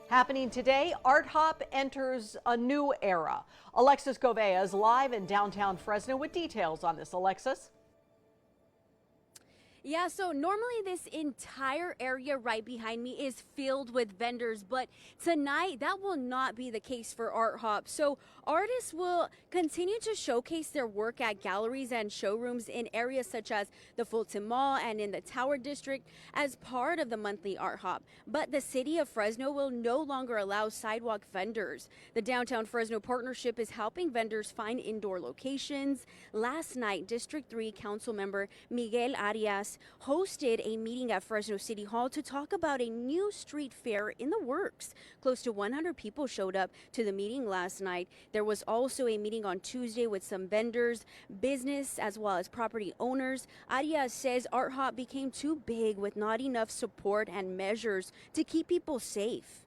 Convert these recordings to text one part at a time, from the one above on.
Happening today, ArtHop enters a new era. Alexis Govea is live in downtown Fresno with details on this. Alexis? Yeah, so normally this entire area right behind me is filled with vendors, but tonight that will not be the case for ArtHop. So artists will continue to showcase their work at galleries and showrooms in areas such as the Fulton Mall and in the Tower District as part of the monthly ArtHop. But the city of Fresno will no longer allow sidewalk vendors. The Downtown Fresno Partnership is helping vendors find indoor locations. Last night, District 3 Council member Miguel Arias hosted a meeting at Fresno City Hall to talk about a new street fair in the works. Close to 100 people showed up to the meeting last night. There was also a meeting on Tuesday with some vendors, business, as well as property owners. Arias says ArtHop became too big with not enough support and measures to keep people safe.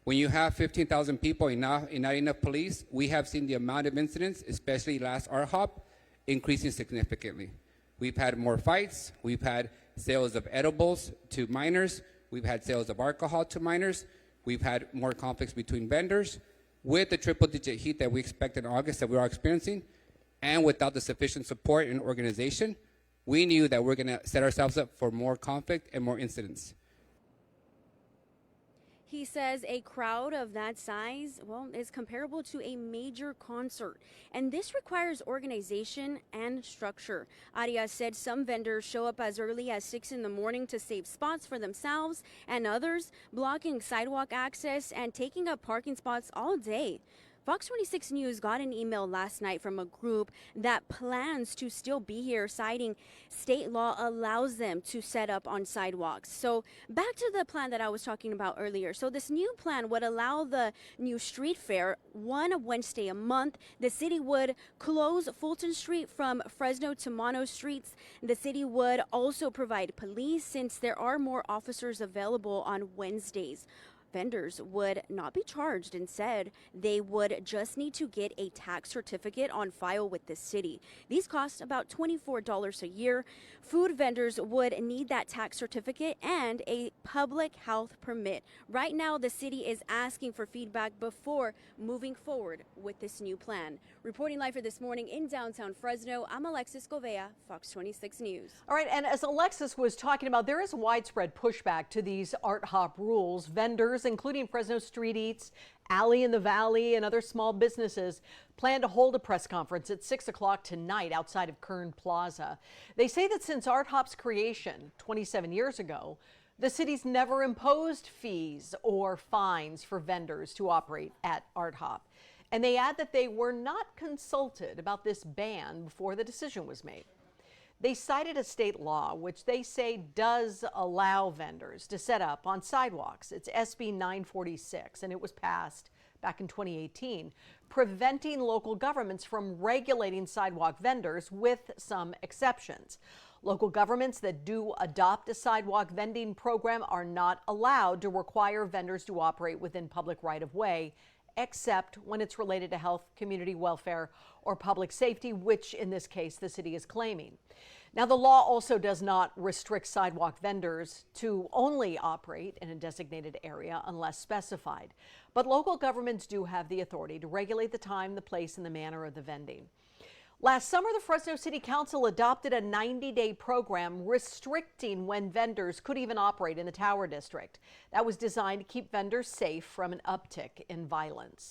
When you have 15,000 people and not enough police, we have seen the amount of incidents, especially last ArtHop, increasing significantly. We've had more fights. We've had sales of edibles to minors. We've had sales of alcohol to minors. We've had more conflicts between vendors. With the triple-digit heat that we expect in August that we are experiencing, and without the sufficient support and organization, we knew that we're going to set ourselves up for more conflict and more incidents. He says a crowd of that size, well, is comparable to a major concert. And this requires organization and structure. Arias said some vendors show up as early as 6 in the morning to save spots for themselves and others, blocking sidewalk access and taking up parking spots all day. Fox 26 News got an email last night from a group that plans to still be here, citing state law allows them to set up on sidewalks. So back to the plan that I was talking about earlier. So this new plan would allow the new street fair one Wednesday a month. The city would close Fulton Street from Fresno to Mono Streets. The city would also provide police since there are more officers available on Wednesdays. Vendors would not be charged. Instead, they would just need to get a tax certificate on file with the city. These cost about $24 a year. Food vendors would need that tax certificate and a public health permit. Right now, the city is asking for feedback before moving forward with this new plan. Reporting live for This Morning in downtown Fresno, I'm Alexis Govea, Fox 26 News. All right, and as Alexis was talking about, there is widespread pushback to these ArtHop rules. Vendors, including Fresno Street Eats, Alley in the Valley, and other small businesses, plan to hold a press conference at 6 o'clock tonight outside of Kern Plaza. They say that since ArtHop's creation 27 years ago, the city's never imposed fees or fines for vendors to operate at ArtHop. And they add that they were not consulted about this ban before the decision was made. They cited a state law which they say does allow vendors to set up on sidewalks. It's SB 946, and it was passed back in 2018, preventing local governments from regulating sidewalk vendors with some exceptions. Local governments that do adopt a sidewalk vending program are not allowed to require vendors to operate within public right-of-way, except when it's related to health, community welfare, or public safety, which in this case the city is claiming. Now, the law also does not restrict sidewalk vendors to only operate in a designated area unless specified. But local governments do have the authority to regulate the time, the place, and the manner of the vending. Last summer, the Fresno City Council adopted a 90-day program restricting when vendors could even operate in the Tower District. That was designed to keep vendors safe from an uptick in violence.